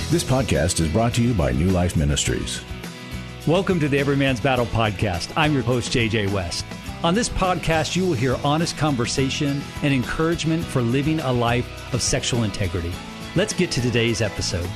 This podcast is brought to you by New Life Ministries. Welcome to the Every Man's Battle podcast. I'm your host, JJ West. On this podcast, you will hear honest conversation and encouragement for living a life of sexual integrity. Let's get to today's episode.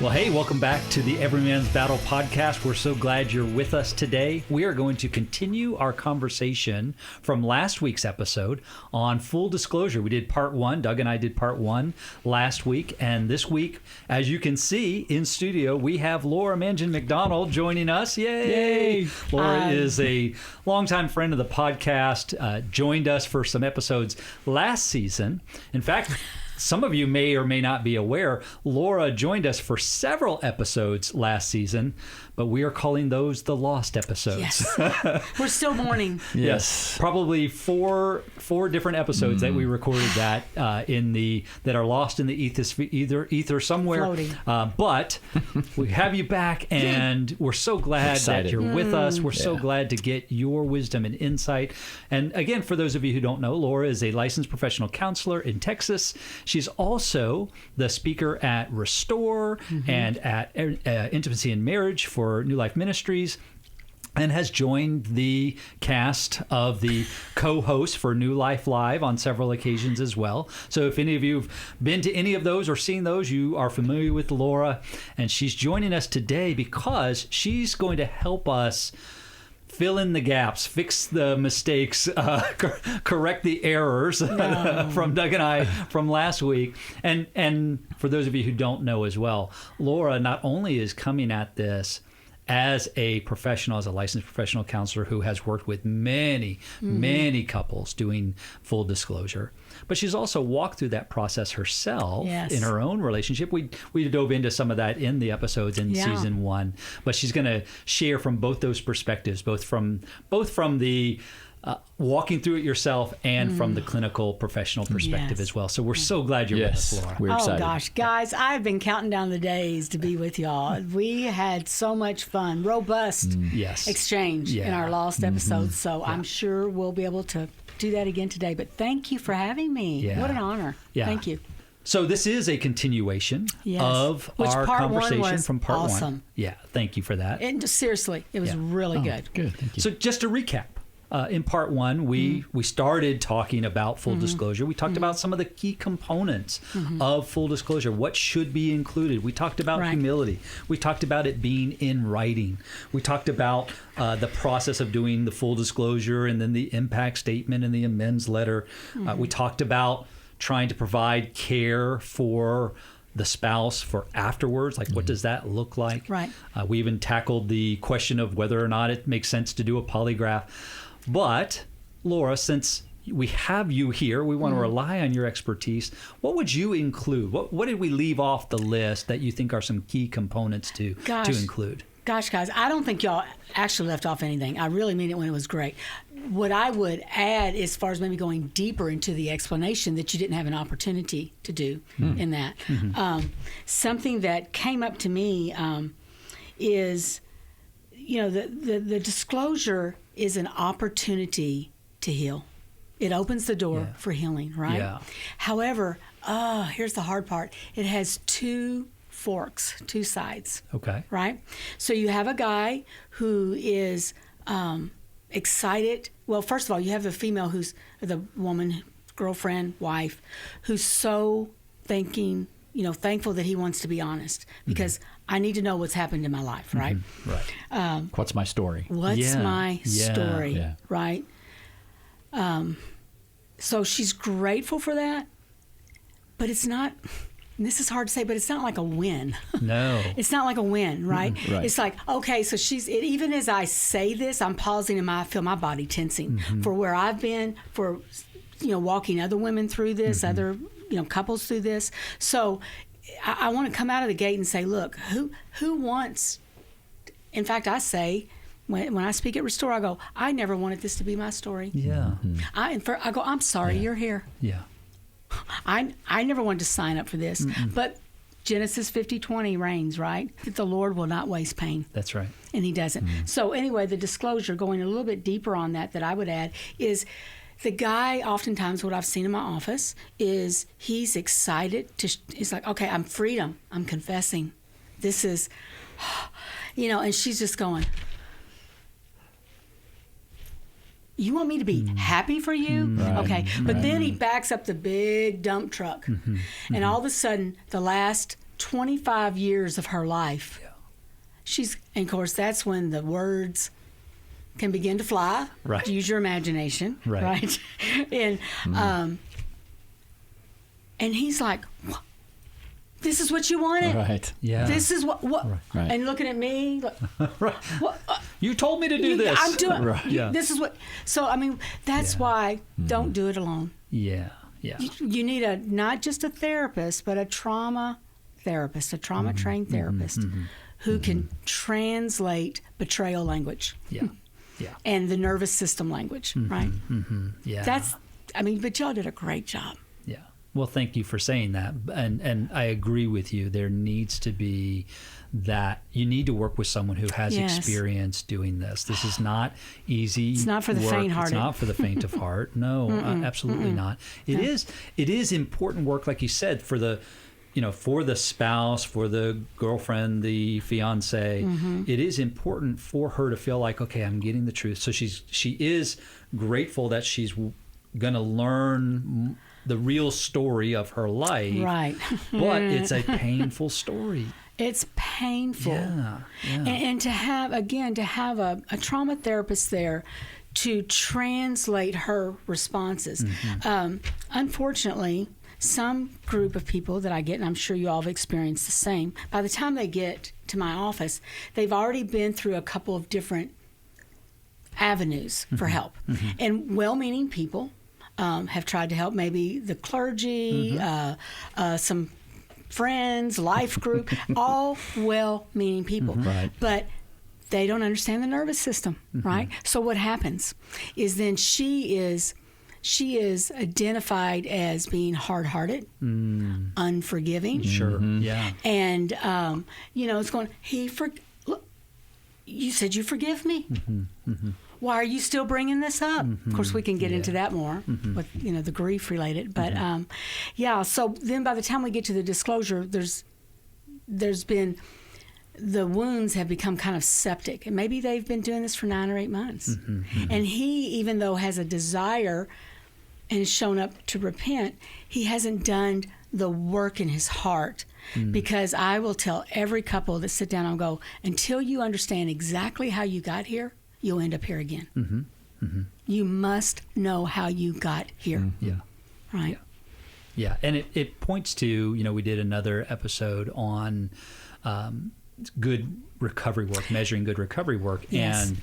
Well, hey, welcome back to the Every Man's Battle podcast. We're so glad you're with us today. We are going to continue our conversation from last week's episode on full disclosure. We did part one. Doug and I did part one last week. And this week, as you can see in studio, we have Laura Mangin-McDonald joining us. Yay! Laura is a longtime friend of the podcast, joined us for some episodes last season. In fact, some of you may or may not be aware, Laura joined us for several episodes last season, but we are calling those the lost episodes. Yes. We're still mourning. Yes. Probably four different episodes that we recorded that that are lost in the ether somewhere. Floating. But we have you back, and we're so glad that you're with us. We're so glad to get your wisdom and insight. And again, for those of you who don't know, Laura is a licensed professional counselor in Texas. She's also the speaker at Restore and at Intimacy and Marriage for New Life Ministries, and has joined the cast of the co-hosts for New Life Live on several occasions as well. So if any of you have been to any of those or seen those, you are familiar with Laura, and she's joining us today because she's going to help us fill in the gaps, fix the mistakes, correct the errors from Doug and I from last week. And for those of you who don't know as well, Laura not only is coming at this as a professional, as a licensed professional counselor who has worked with many couples doing full disclosure, but she's also walked through that process herself in her own relationship. We dove into some of that in the episodes in season one, but she's going to share from both those perspectives, both from the walking through it yourself and from the clinical professional perspective as well. So we're so glad you're with us, Laura. We're excited. Oh gosh, guys, I've been counting down the days to be with y'all. We had so much fun, robust exchange in our lost episodes. So I'm sure we'll be able to do that again today. But thank you for having me. Yeah. What an honor. Yeah. Thank you. So this is a continuation of our conversation from part one. Yeah, thank you for that. And seriously, it was really good. Good, thank you. So just to recap, in part one, we started talking about full disclosure. We talked about some of the key components of full disclosure, what should be included. We talked about humility. We talked about it being in writing. We talked about the process of doing the full disclosure and then the impact statement and the amends letter. We talked about trying to provide care for the spouse for afterwards, like what does that look like? Right. We even tackled the question of whether or not it makes sense to do a polygraph. But, Laura, since we have you here, we want to rely on your expertise. What would you include? What did we leave off the list that you think are some key components to include? Gosh, guys, I don't think y'all actually left off anything. I really mean it when it was great. What I would add, as far as maybe going deeper into the explanation that you didn't have an opportunity to do in that, something that came up to me is, the disclosure is an opportunity to heal. It opens the door for healing, right? Yeah. However, here's the hard part. It has two forks, two sides. Okay. Right? So you have a guy who is excited. Well, first of all, you have the female who's the woman, girlfriend, wife, who's so thankful that he wants to be honest because I need to know what's happened in my life, right? Right. What's my story? What's my story, right? So she's grateful for that, but it's not, and this is hard to say, but it's not like a win. No. It's not like a win, right? Right. It's like, okay, so even as I say this, I'm pausing and I feel my body tensing for where I've been, for, walking other women through this, other couples through this. So I want to come out of the gate and say, look, who wants, in fact, I say, when I speak at Restore, I go, I never wanted this to be my story. Yeah. I go, I'm sorry, you're here. Yeah. I never wanted to sign up for this. But Genesis 50:20 reigns, right? That the Lord will not waste pain. That's right. And he doesn't. So anyway, the disclosure, going a little bit deeper on that I would add is the guy, oftentimes what I've seen in my office is he's excited he's like, okay, I'm freedom. I'm confessing. This is, and she's just going, you want me to be happy for you? Right. Okay. But then he backs up the big dump truck. And all of a sudden, the last 25 years of her life, and of course, that's when the words can begin to fly. Right. Use your imagination. Right. And and he's like, this is what you wanted? Right. Yeah. This is what Right. and looking at me like, Right. what? You told me to do this. I'm doing. Right. Yeah. This is what. So I mean, that's why don't do it alone. Yeah. Yeah. You need not just a therapist, but a trauma therapist, a trauma trained therapist who can translate betrayal language. Yeah. Yeah. And the nervous system language, right? Yeah. But y'all did a great job. Yeah. Well, thank you for saying that. And I agree with you. There needs to be that you need to work with someone who has experience doing this. This is not easy. It's not for the work. faint-hearted. It's not for the faint of heart. No, absolutely not. It is important work, like you said, for the spouse, for the girlfriend, the fiance. It is important for her to feel like, okay, I'm getting the truth. So she is grateful that she's going to learn the real story of her life. Right. But it's a painful story. It's painful. Yeah. And to have a trauma therapist there to translate her responses. Unfortunately, some group of people that I get, and I'm sure you all have experienced the same, by the time they get to my office, they've already been through a couple of different avenues for help. And well-meaning people have tried to help, maybe the clergy, some friends, life group, all well-meaning people. Right. But they don't understand the nervous system, right? So what happens is then she is identified as being hard-hearted, unforgiving. Sure. Yeah. And, it's going, look, you said you forgive me. Why are you still bringing this up? Of course, we can get into that more with, the grief related. But, so then by the time we get to the disclosure, there's been, the wounds have become kind of septic. And maybe they've been doing this for 9 or 8 months. And he, even though has a desire and has shown up to repent, he hasn't done the work in his heart. Because I will tell every couple that sit down and go, until you understand exactly how you got here, you'll end up here again. You must know how you got here. Yeah. Right. Yeah. And it points to, we did another episode on good recovery work, measuring good recovery work. Yes. And,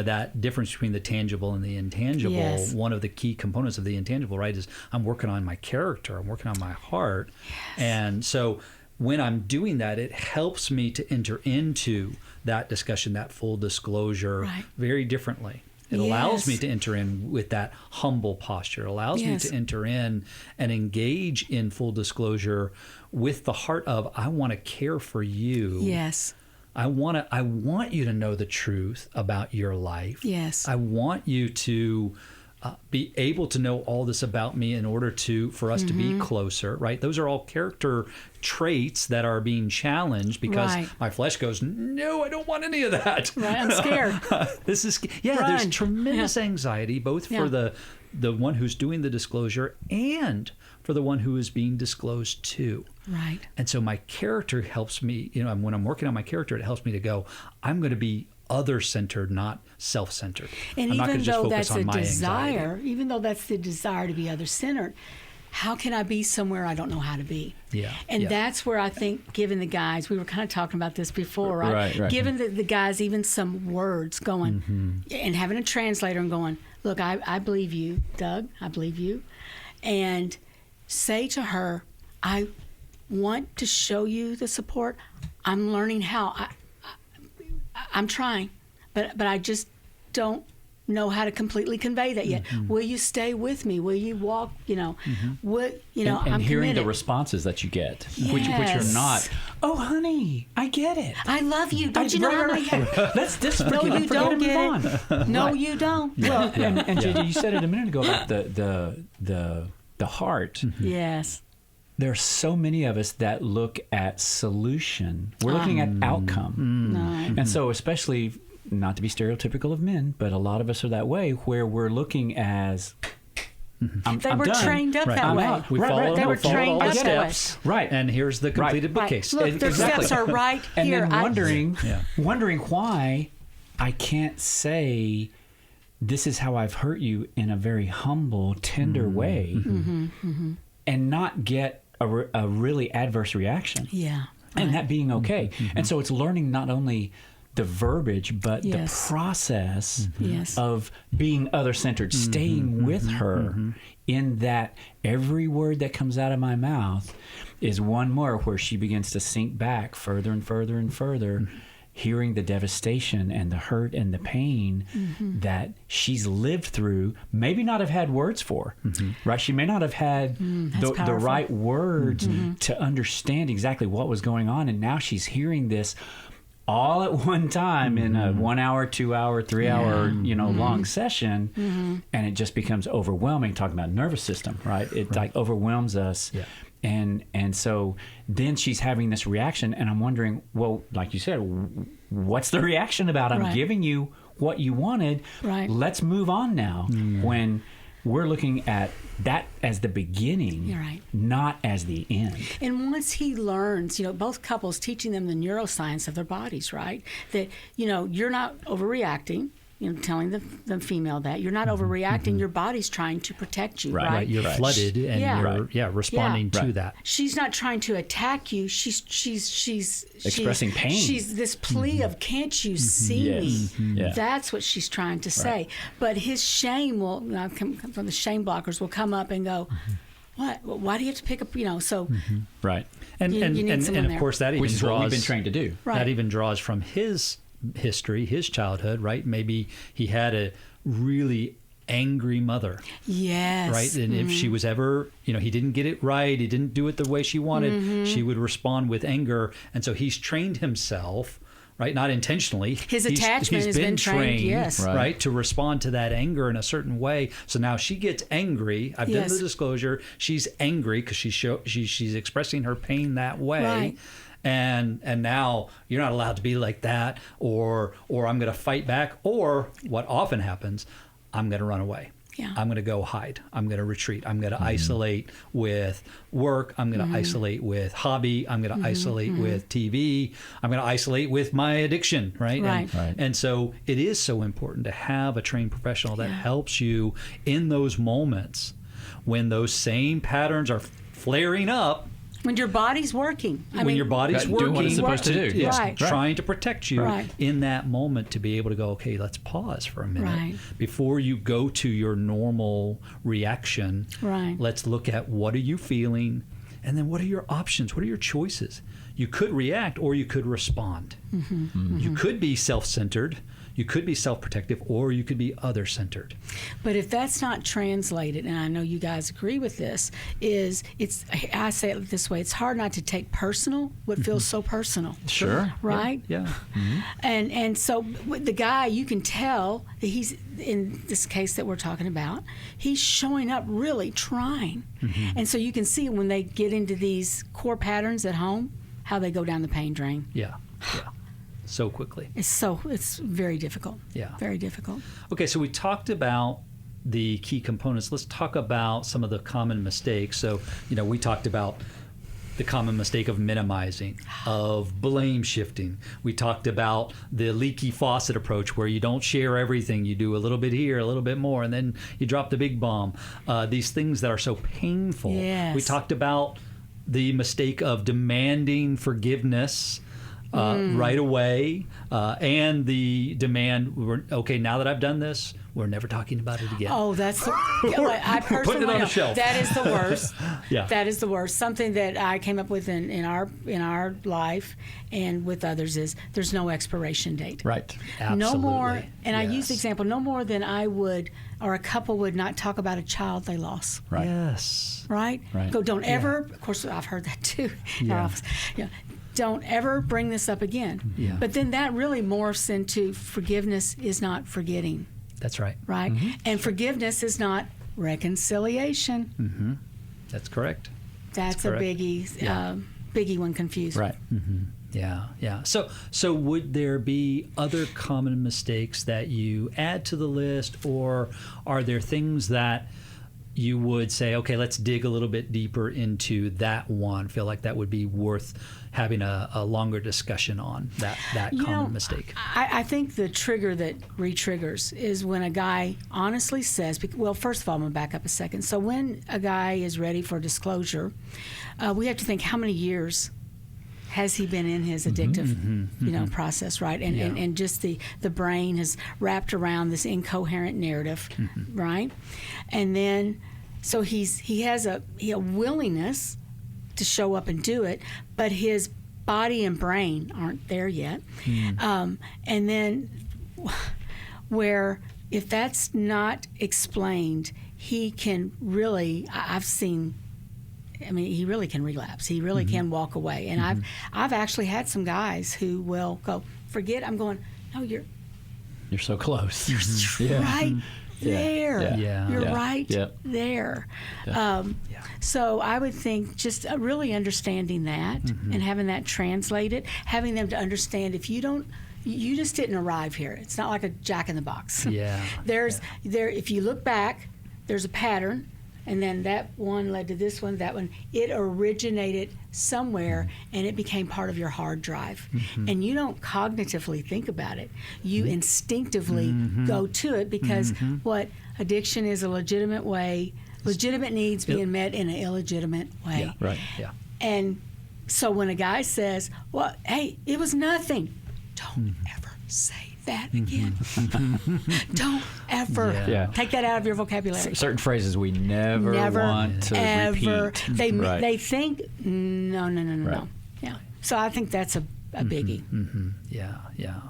that difference between the tangible and the intangible, Yes. one of the key components of the intangible, right, is I'm working on my character, I'm working on my heart. Yes. And so when I'm doing that, it helps me to enter into that discussion, that full disclosure, very differently. It allows me to enter in with that humble posture. It allows me to enter in and engage in full disclosure with the heart of, I want to care for you. Yes. I want you to know the truth about your life. Yes. I want you to be able to know all this about me in order for us to be closer, right? Those are all character traits that are being challenged because my flesh goes, no, I don't want any of that. Right, I'm scared. There's tremendous anxiety, both for the one who's doing the disclosure and for the one who is being disclosed to. Right. And so my character helps me, when I'm working on my character, it helps me to go, I'm going to be other-centered, not self-centered. And I'm not even going to just though focus that's on a my desire, anxiety. even though that's the desire to be other-centered, how can I be somewhere I don't know how to be? Yeah. And that's where I think giving the guys, we were kind of talking about this before, right? Right. Giving the guys even some words going and having a translator and going, look, I believe you, Doug, I believe you. And say to her, I want to show you the support. I'm learning how. I'm trying, but I just don't know how to completely convey that yet. Will you stay with me? Will you walk? What and I'm hearing committed. the responses that you get, which Yes. are not. Oh, honey, I get it. I love you. Don't you know how I get? Let's just No, forget, you forget don't and move get on. it. No, you don't. Well, and JJ, you said it a minute ago about the heart. Yes. There are so many of us that look at solution. We're looking at outcome. No. And so especially, not to be stereotypical of men, but a lot of us are that way, where we're looking as, I'm They were done. trained up that I'm way. out. We Right, followed, right. They we were followed trained all the up that way. steps. Right. And here's the completed bookcase. Look, their Exactly. steps are right And here. then wondering Yeah. why I can't say, this is how I've hurt you in a very humble, tender way, and not get a really adverse reaction. Yeah. And that being okay. And so it's learning not only the verbiage, but Yes. the process Yes. of being other-centered, staying with her in that every word that comes out of my mouth is one more where she begins to sink back further and further and further, hearing the devastation and the hurt and the pain that she's lived through, maybe not have had words for, right? She may not have had the powerful. right words to understand exactly what was going on. And now she's hearing this all at one time in a 1 hour, 2 hour, 3 hour, long session. And it just becomes overwhelming. Talking about nervous system, right? It like overwhelms us. Yeah. And so then she's having this reaction, and I'm wondering, well, like you said, what's the reaction about? I'm Right. giving you what you wanted. Right. Let's move on now. When we're looking at that as the beginning, You're right. not as the end. And once he learns, both couples teaching them the neuroscience of their bodies, right? That, you're not overreacting. Telling the female that you're not overreacting. Your body's trying to protect you, right? Right, you're flooded, and Yeah. you're responding Yeah. to Right. that. She's not trying to attack you. She's Expressing pain. She's this plea of, can't you see Yes. me? Yeah. That's what she's trying to say. But his shame will come from the shame blockers will come up and go, what? Why do you have to pick up? So Right. And You need and someone of there. course that even Which is draws what we've been trained to do. Right. That even draws from his history, his childhood, right? Maybe he had a really angry mother, yes, right? And if she was ever, he didn't get it right, he didn't do it the way she wanted, she would respond with anger. And so he's trained himself, right? Not intentionally. His attachment has been trained, yes. Right, to respond to that anger in a certain way. So now she gets angry. I've done Yes. the disclosure. She's angry because she's expressing her pain that way. Right. And now you're not allowed to be like that, or I'm going to fight back, or what often happens, I'm going to run away. Yeah. I'm going to go hide. I'm going to retreat. I'm going to isolate with work. I'm going to isolate with hobby. I'm going to isolate with TV. I'm going to isolate with my addiction, right? Right. And so it is so important to have a trained professional that helps you in those moments when those same patterns are flaring up. when your body's working. When your body's Doing working, what it's supposed to do. yes, Right. trying to protect you Right. in that moment, to be able to go, okay, let's pause for a minute Right. before you go to your normal reaction. Right. Let's look at, what are you feeling, and then what are your options? What are your choices? You could react, or you could respond. You could be self-centered, you could be self-protective, or you could be other-centered. But if that's not translated, and I know you guys agree with this, I say it this way: it's hard not to take personal what feels so personal. Sure. Right? Yeah. And so with the guy, you can tell that he's, in this case that we're talking about, he's showing up really trying. And so you can see when they get into these core patterns at home, how they go down the pain drain. Yeah. So quickly. It's very difficult. Yeah. Very difficult. Okay, so we talked about the key components. Let's talk about some of the common mistakes. So, we talked about the common mistake of minimizing, of blame shifting. We talked about the leaky faucet approach, where you don't share everything. You do a little bit here, a little bit more, and then you drop the big bomb. These things that are so painful. Yes. We talked about the mistake of demanding forgiveness right away, and the demand, okay, now that I've done this, we're never talking about it again. Oh, that's the, I personally putting it on know the shelf. that is the worst. Yeah. That is the worst. Something that I came up with in our life and with others is there's no expiration date. Right. Absolutely. No more, and I Yes. use the example, no more than I would, or a couple would not talk about a child they lost. Right. Yes. Right? Right. Go, don't ever, of course, I've heard that too in our office. Yeah. Don't ever bring this up again. Yeah. But then that really morphs into forgiveness is not forgetting. That's right. Right? And forgiveness is not reconciliation. That's correct. That's a correct. biggie, Yeah. biggie one confused. Right. Yeah, yeah. So would there be other common mistakes that you add to the list, or are there things that you would say, okay, let's dig a little bit deeper into that one? Feel like that would be worth having a longer discussion on that common mistake. I think the trigger that re-triggers is when a guy honestly says, well, first of all, I'm going to back up a second. So when a guy is ready for disclosure, we have to think how many years has he been in his addictive process, right? And just the brain has wrapped around this incoherent narrative, right? And then so he has a willingness to show up and do it, but his body and brain aren't there yet. And then where if that's not explained, he can really, he really can relapse. He really can walk away. And I've actually had some guys who will go, forget, I'm going, no, you're so close. right there. Yeah. You're Yeah. right Yeah. there. So I would think just really understanding that and having that translated, having them to understand if you don't, you just didn't arrive here. It's not like a Jack in the Box. Yeah. If you look back, there's a pattern. And then that one led to this one, that one. It originated somewhere, and it became part of your hard drive. And you don't cognitively think about it. You instinctively go to it because what addiction is a legitimate needs being met in an illegitimate way. Yeah. Right. Yeah. And so when a guy says, well, hey, it was nothing, don't ever say that again. Don't ever take that out of your vocabulary. Certain phrases we never want to ever. repeat. They think no. Right. Yeah. So I think that's a biggie. Yeah.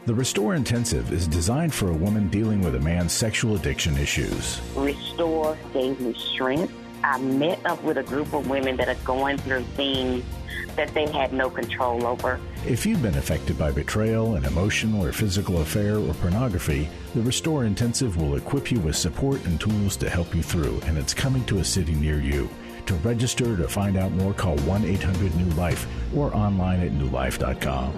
The Restore Intensive is designed for a woman dealing with a man's sexual addiction issues. Restore gave me strength. I met up with a group of women that are going through things that they had no control over. If you've been affected by betrayal, an emotional or physical affair, or pornography, the Restore Intensive will equip you with support and tools to help you through, and it's coming to a city near you. To register to find out more, call 1-800-NEW-LIFE or online at newlife.com.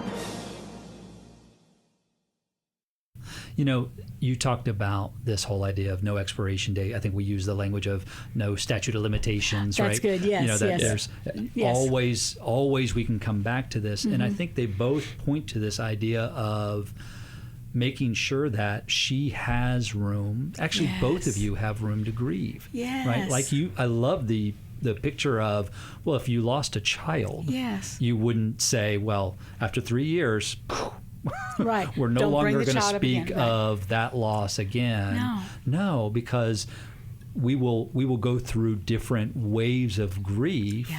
You know, you talked about this whole idea of no expiration date. I think we use the language of no statute of limitations, right? That's good, yes, You know, that yes. there's always we can come back to this. And I think they both point to this idea of making sure that she has room. Actually, both of you have room to grieve. Yes. Right? Like I love the picture of, well, if you lost a child, you wouldn't say, well, after 3 years, right. we're no Don't bring longer the going to child up speak again. Right. of that loss again. No, because we will go through different waves of grief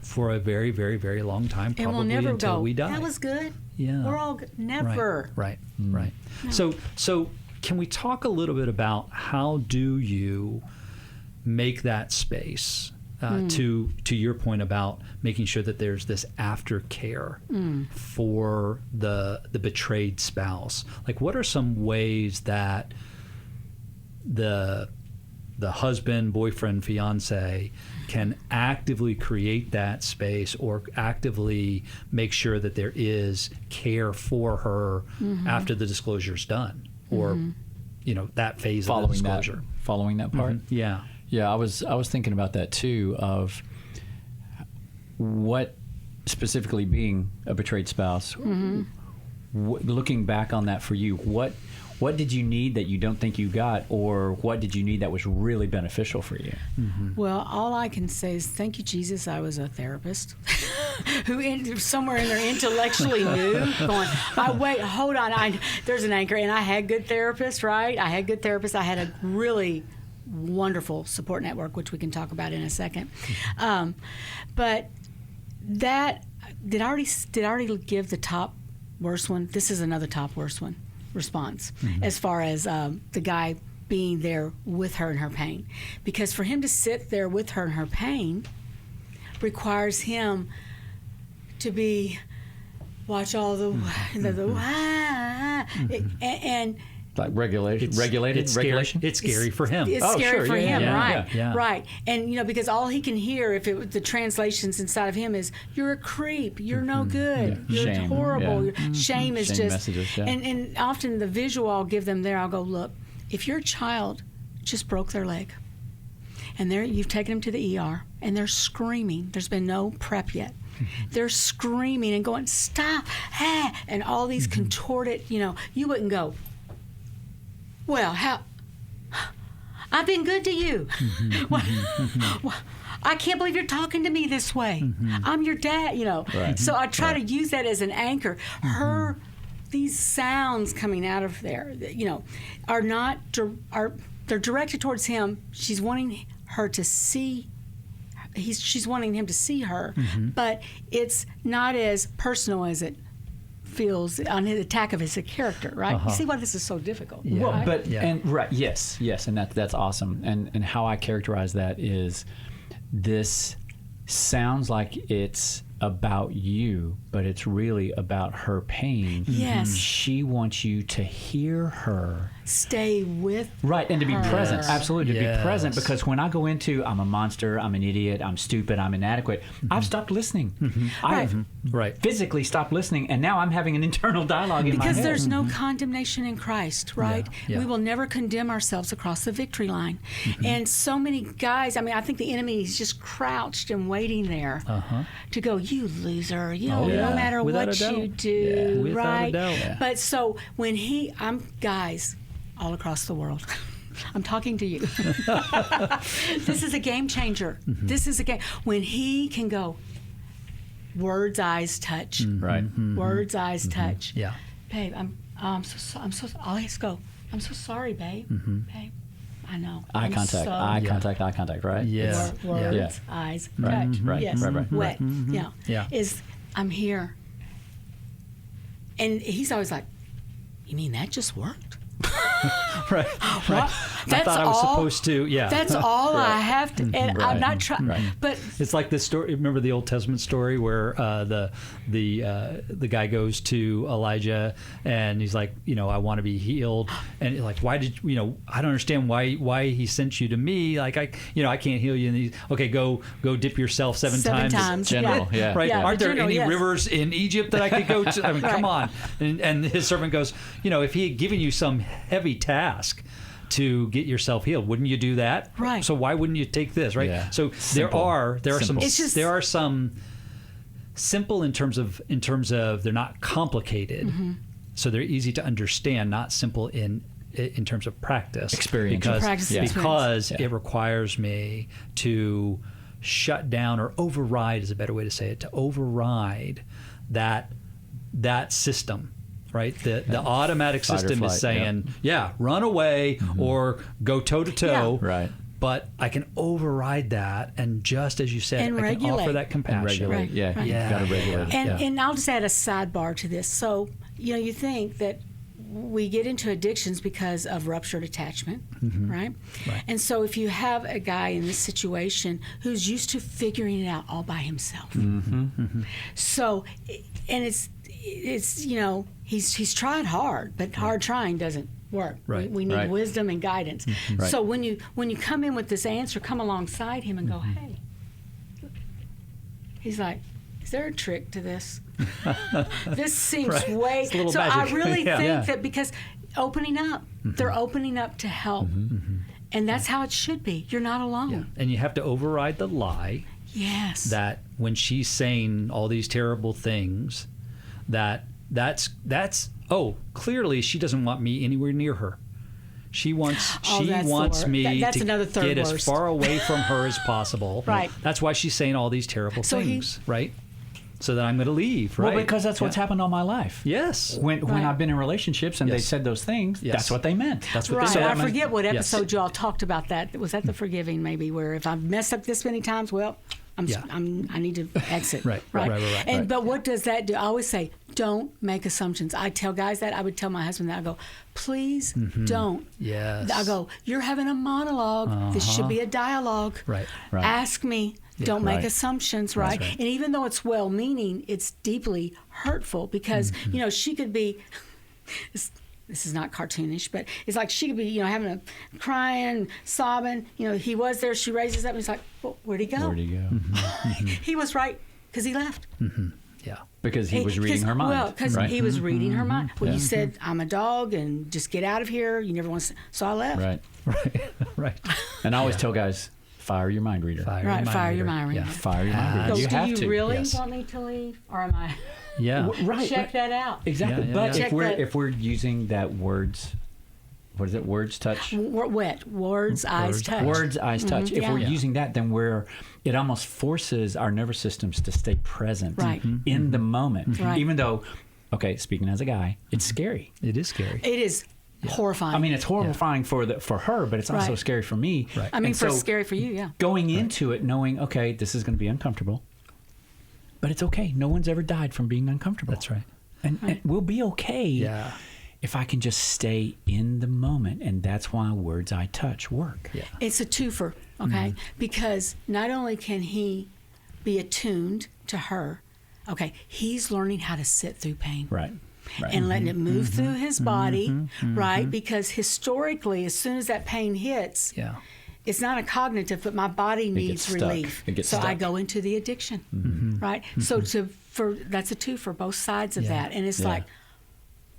for a very, very, very long time, probably and we'll never until go, we die. that was good. Yeah. We're all good. Never. Right. No. So can we talk a little bit about how do you make that space to your point about making sure that there's this aftercare for the betrayed spouse? Like, what are some ways that the husband, boyfriend, fiance can actively create that space or actively make sure that there is care for her after the disclosure's done, or that phase of the disclosure? Following that part. Yeah. Yeah, I was thinking about that too, of what specifically being a betrayed spouse, looking back on that for you, what What did you need that you don't think you got, or what did you need that was really beneficial for you? Well, all I can say is thank you, Jesus. I was a therapist who somewhere in there intellectually knew, going, wait, hold on. There's an anchor. And I had good therapists, right? I had good therapists. I had a really wonderful support network, which we can talk about in a second. But that, did I already give the top worst one? This is another top worst one response, as far as the guy being there with her in her pain. Because for him to sit there with her in her pain requires him to watch all the and like regulation. It's scary for him. It's scary for him, right? Yeah. Right. And because all he can hear, if the translations inside of him is, "You're a creep. You're no good. You're Shame. horrible." Yeah. Shame is Shame just. messages, yeah. And often the visual I'll give them there, I'll go, "Look, if your child just broke their leg, and you've taken them to the ER, and they're screaming. There's been no prep yet." They're screaming and going, "Stop!" And all these contorted. You wouldn't go, "Well, how? I've been good to you. I can't believe you're talking to me this way. I'm your dad." Right. So I try to use that as an anchor. These sounds coming out of there, are not they're directed towards him. She's wanting her to see. She's wanting him to see her, but it's not as personal as it feels on his attack of his character, right? You see why this is so difficult. Yeah. Well, right? yes, and that's awesome. And how I characterize that is, this sounds like it's about you, but it's really about her pain. Yes. She wants you to hear her. Stay with Right, and to be her. present. Absolutely, to Yes. be present. Because when I go into, I'm a monster, I'm an idiot, I'm stupid, I'm inadequate, I've stopped listening. I've physically stopped listening, and now I'm having an internal dialogue in my head. Because there's no condemnation in Christ, right? Yeah. We will never condemn ourselves across the victory line. And so many guys, I think the enemy is just crouched and waiting there to go, "You loser, no matter Without what a doubt. you do," Without a right? doubt. Yeah. But so when guys all across the world, I'm talking to you. This is a game changer. This is a game. When he can go, words, eyes, touch. Right. Words, eyes, touch. Yeah. Babe, I'm so let's go. I'm so sorry, babe. Babe, I know. Eye contact, right? Yes. Words, eyes, Right, touch. right, Yes. right. Wet. Yeah. I'm here. And he's always like, "You mean that just worked?" Right. What? I thought I was supposed to. Yeah. That's all I have to, and I'm not trying. But It's like this story. Remember the Old Testament story where the guy goes to Elijah and he's like, I want to be healed, and he's like, why did I don't understand why he sent you to me? Like I can't heal you. And he's okay. Go dip yourself seven times. General, yeah. Right? Yeah, Aren't there general, any yes. rivers in Egypt that I could go to? I mean, come on. And his servant goes, if he had given you some heavy task to get yourself healed, wouldn't you do that? Right. So why wouldn't you take this? Right. Yeah. So Simple. there are Simple. some simple in terms of they're not complicated, so they're easy to understand. Not simple in terms of practice. Experience. Because it requires me to shut down or override is a better way to say it. To override that system. Right, the automatic Fight or system flight, is saying, run away or go toe to toe. Right. But I can override that, and just as you said, And I can regulate. offer that compassion. Regulate. Right, Yeah. right. You got to regulate. it. And I'll just add a sidebar to this. So you think that we get into addictions because of ruptured attachment, right? And so if you have a guy in this situation who's used to figuring it out all by himself, so and it's he's tried hard, but hard trying doesn't work. Right. We need Right. wisdom and guidance. Right. So when you come in with this answer, come alongside him and go, "Hey," he's like, "Is there a trick to this? This seems way." It's a little So magic. I really Yeah. think that because opening up, they're opening up to help, and that's how it should be. You're not alone. And you have to override the lie Yes. that when she's saying all these terrible things, that clearly she doesn't want me anywhere near her. She wants me that's to another third get worst. as far away from her as possible. Right. That's why she's saying all these terrible things, right? So that I'm going to leave, right? Well, because that's what's happened all my life. Yes. When I've been in relationships and they said those things, that's what they meant. That's what Right. they said. I forget what episode y'all talked about that. Was that the forgiving, maybe, where if I've messed up this many times, well, I need to exit. Right. But what does that do? I always say, don't make assumptions. I tell guys that. I would tell my husband that. I go, please don't. Yes. I go, you're having a monologue. This should be a dialogue. Right. Ask me. Don't make assumptions, right? Right? And even though it's well-meaning, it's deeply hurtful because, she could be... This is not cartoonish, but it's like she could be, having a crying, sobbing. He was there. She raises up, and he's like, well, "Where'd he go? Where'd he go?" He was right because he left. Yeah, because he was reading her mind. Well, because right? he was reading her mind. Well, you said, "I'm a dog, and just get out of here. You never want to." So I left. Right. And I always tell guys, fire your mind reader. Fire your mind reader. Yeah. Fire your mind reader. So You do have you to. really Yes. want me to leave, or am I? Yeah. Check that out. Exactly. Yeah, But yeah. if we're using that words, what is it? Words touch. Words, eyes, touch. Words, eyes, touch. If yeah. we're using that, then it almost forces our nervous systems to stay present in the moment. Right. Even though, speaking as a guy, it's scary. It is scary. It is horrifying. I mean, it's horrifying for her, but it's also scary for me. Right. I mean, And scary for you, yeah. Going into it knowing, okay, this is going to be uncomfortable, but it's okay. No one's ever died from being uncomfortable. That's right. And we'll be okay. Yeah. If I can just stay in the moment, and that's why words I touch work. Yeah. It's a twofer, okay? Because not only can he be attuned to her, he's learning how to sit through pain. Right. And letting it move through his body, right? Because historically, as soon as that pain hits, it's not a cognitive, but my body needs gets stuck. relief. It gets so I stuck. go into the addiction, right? So that's a two for both sides of that, and it's like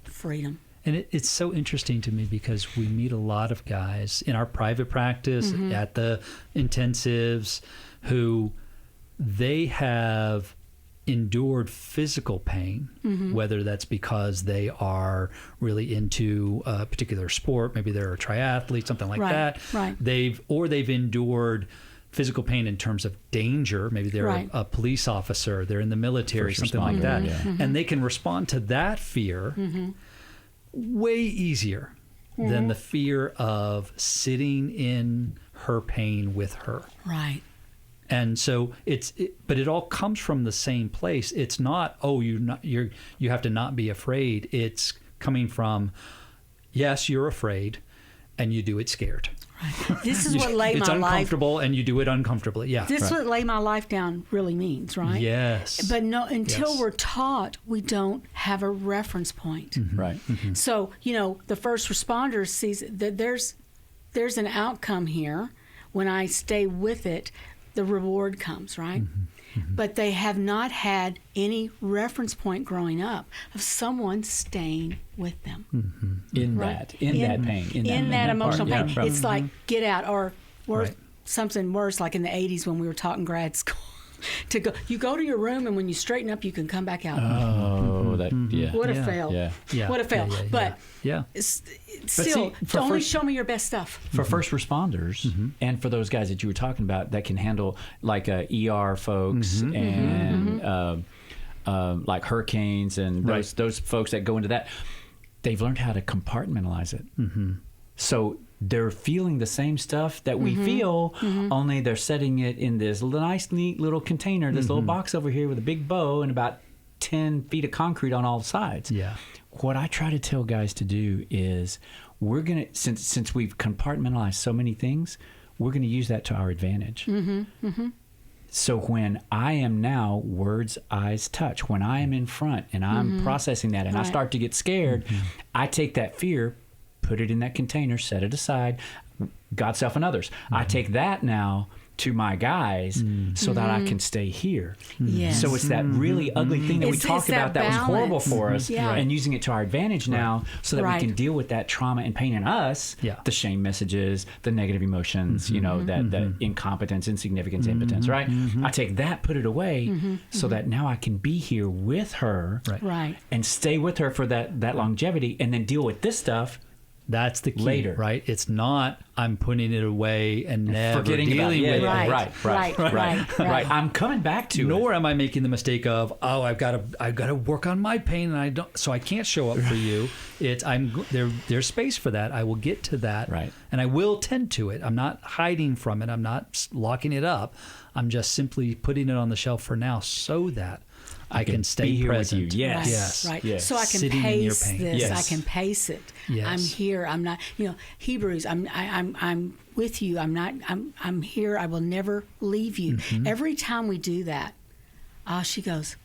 freedom. And it's so interesting to me because we meet a lot of guys in our private practice at the intensives who they have endured physical pain, whether that's because they are really into a particular sport, maybe they're a triathlete, something like that. Right. They've endured physical pain in terms of danger. Maybe they're a police officer, they're in the military, First something like that. responder, And they can respond to that fear way easier than the fear of sitting in her pain with her. Right. And so but it all comes from the same place. It's not, you have to not be afraid. It's coming from, yes, you're afraid, and you do it scared. Right. This is what lay my life. It's uncomfortable, and you do it uncomfortably. Yeah. This is what lay my life down really means, right? Yes. But no, until we're taught, we don't have a reference point. Right. So the first responder sees that there's an outcome here. When I stay with it, the reward comes, right? But they have not had any reference point growing up of someone staying with them. In that pain. In that emotional part. pain. Yeah. It's like get out, or something worse, like in the 80s when we were taught in grad school. You go to your room, and when you straighten up, you can come back out. Oh, that, yeah. What a fail. Yeah. What a fail. But still, only show me your best stuff. For first responders and for those guys that you were talking about that can handle like ER folks and like hurricanes and those folks that go into that, they've learned how to compartmentalize it. So they're feeling the same stuff that we feel, only they're setting it in this nice, neat little container, this little box over here with a big bow and about 10 feet of concrete on all sides. Yeah. What I try to tell guys to do is we're going to, since we've compartmentalized so many things, we're going to use that to our advantage. So when I am now words, eyes, touch, when I am in front and I'm processing that and I start to get scared, I take that fear, put it in that container, set it aside, God, self, and others. I take that now to my guys so that I can stay here. Yes. So it's that really ugly thing that we talked about that was horrible for us, and using it to our advantage now so that we can deal with that trauma and pain in us, the shame messages, the negative emotions, the incompetence, insignificance, impotence, right? I take that, put it away so that now I can be here with her and stay with her for that longevity and then deal with this stuff. That's the key, later. Right? It's not I'm putting it away and never forgetting dealing with it. Right. I'm coming back to Nor am I making the mistake of, I've got to work on my pain, and I can't show up for you. It's there's space for that. I will get to that, and I will tend to it. I'm not hiding from it. I'm not locking it up. I'm just simply putting it on the shelf for now, so that I can stay here present. with you. Yes. Right. Yes. So I can Sitting in your pace pain. this. Yes. I can pace it. Yes. I'm here. I'm not. Hebrews. I'm with you. I'm not. I'm here. I will never leave you. Every time we do that, she goes,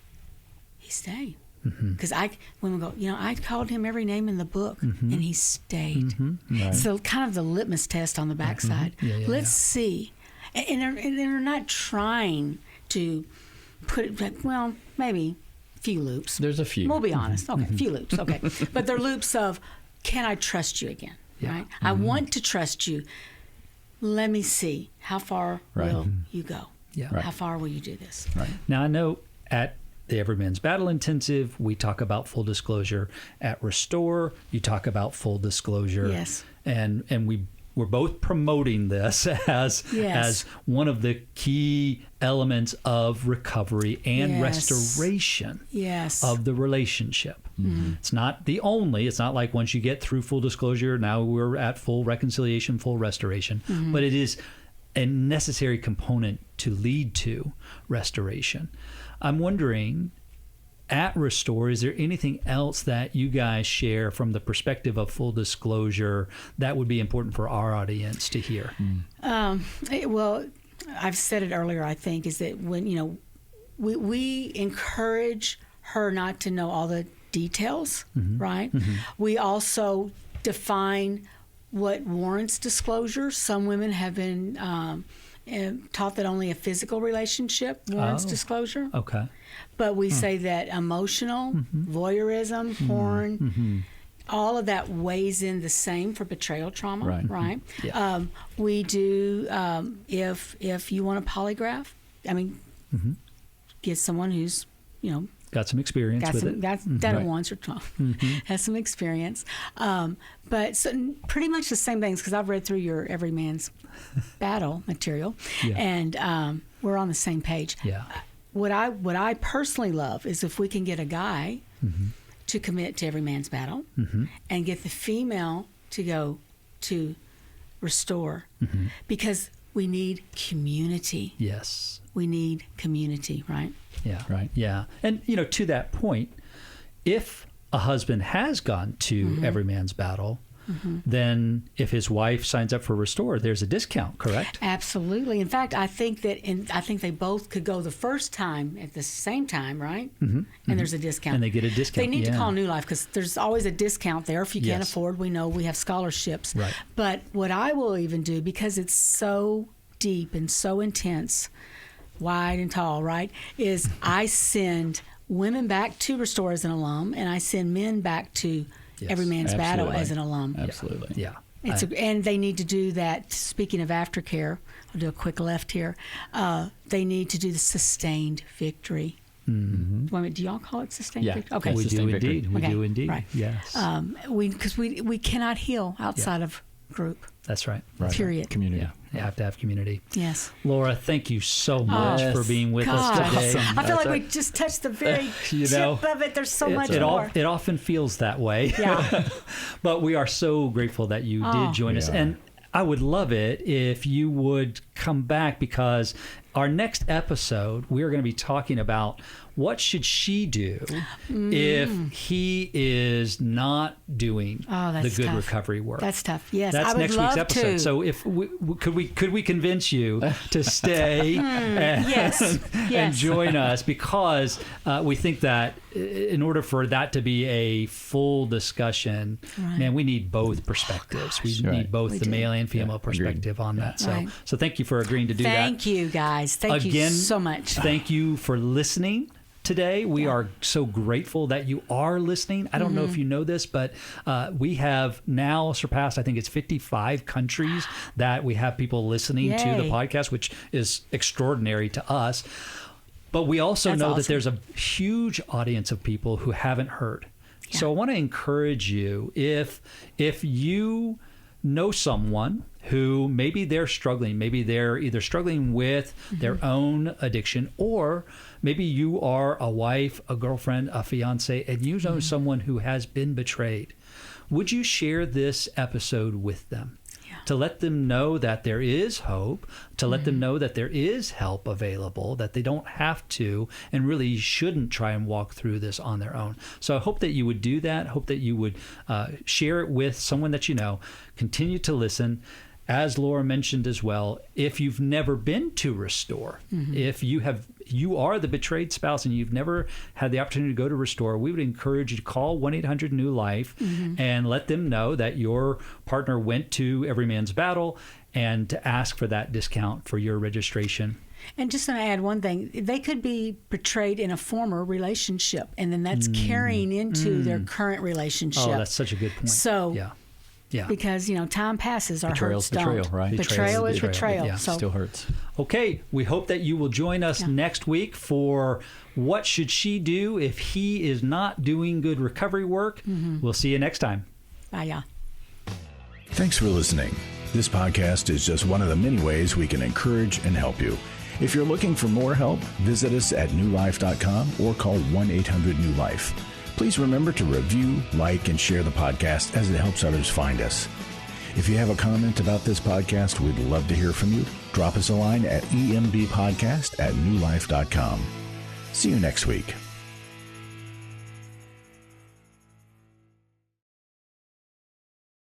he stayed. Because when we go, I called him every name in the book, and he stayed. Right. So kind of the litmus test on the backside. Let's see, and they're not trying to put it. Well, maybe a few loops. There's a few. We'll be honest. Okay, a few loops. Okay, but they're loops of, can I trust you again? Right. I want to trust you. Let me see, how far will you go? Yeah. How far will you do this? Right. Now, I know at the Every Man's Battle Intensive, we talk about full disclosure. At Restore, you talk about full disclosure. Yes. And we're both promoting this as one of the key elements of recovery and restoration of the relationship. It's not the only. It's not like once you get through full disclosure, now we're at full reconciliation, full restoration. But it is a necessary component to lead to restoration. I'm wondering, at Restore, is there anything else that you guys share from the perspective of full disclosure that would be important for our audience to hear? Well, I've said it earlier, I think, is that when, we encourage her not to know all the details, right? We also define what warrants disclosure. Some women have been taught that only a physical relationship warrants disclosure. Okay. But we say that emotional, voyeurism, porn, all of that weighs in the same for betrayal trauma, right? Yeah. We do, if you want a polygraph, get someone who's, got some experience with it. Done it once or twice, has some experience. But so pretty much the same things, because I've read through your Every Man's Battle material, and we're on the same page. Yeah. What I personally love is if we can get a guy to commit to Every Man's Battle and get the female to go to Restore, because we need community. Yes. We need community, right? Yeah. Right. Yeah. And, to that point, if a husband has gone to Every Man's Battle, then if his wife signs up for Restore, there's a discount, correct? Absolutely. In fact, I think they both could go the first time at the same time, right? And there's a discount. And they get a discount. They need to call New Life, because there's always a discount there if you can't afford. We know we have scholarships. Right. But what I will even do, because it's so deep and so intense, wide and tall, right, is I send women back to Restore as an alum, and I send men back to Every Man's Battle as an alum. Absolutely. Yeah. And they need to do that. Speaking of aftercare, I'll do a quick left here. They need to do the sustained victory. Do y'all call it sustained victory? Okay. We do indeed. We do indeed. Right. Yes. Because we cannot heal outside of group. That's right. Period. Community. Yeah. You have to have community. Yes. Laura, thank you so much for being with us today. I feel like we just touched the very tip of it. There's so much more. It often feels that way. Yeah. But we are so grateful that you did join us. And I would love it if you would come back, because our next episode, we're going to be talking about what should she do if he is not doing the good recovery work. That's tough. Yes, that's I would next love week's episode. to. So if could we convince you to stay and join us, because we think that in order for that to be a full discussion, man, we need both perspectives. We need both the male and female perspective on that. So thank you for agreeing to do that. Thank you, guys. Thank you so much. Thank you for listening today. We are so grateful that you are listening. I don't know if you know this, but we have now surpassed, I think it's 55 countries that we have people listening to the podcast, which is extraordinary to us. But we also know that there's a huge audience of people who haven't heard. Yeah. So I want to encourage you, if you know someone who maybe they're struggling, maybe they're either struggling with their own addiction, or maybe you are a wife, a girlfriend, a fiance, and you know someone who has been betrayed, would you share this episode with them? To let them know that there is hope, to let them know that there is help available, that they don't have to and really shouldn't try and walk through this on their own. So I hope that you would do that. Hope that you would share it with someone that you know. Continue to listen. As Laura mentioned as well, if you've never been to Restore, if you are the betrayed spouse and you've never had the opportunity to go to Restore, we would encourage you to call 1-800-NEW-LIFE and let them know that your partner went to Every Man's Battle and to ask for that discount for your registration. And just going to add one thing, they could be betrayed in a former relationship, and then that's carrying into their current relationship. Oh, that's such a good point. So, yeah. Because, time passes, our Betrayal's hurts don't. Betrayal, right? Betrayal is betrayal. Yeah. So. Still hurts. Okay, we hope that you will join us next week for What Should She Do If He Is Not Doing Good Recovery Work. We'll see you next time. Bye. Thanks for listening. This podcast is just one of the many ways we can encourage and help you. If you're looking for more help, visit us at newlife.com or call 1-800-NEW-LIFE. Please remember to review, like, and share the podcast as it helps others find us. If you have a comment about this podcast, we'd love to hear from you. Drop us a line at embpodcast@newlife.com. See you next week.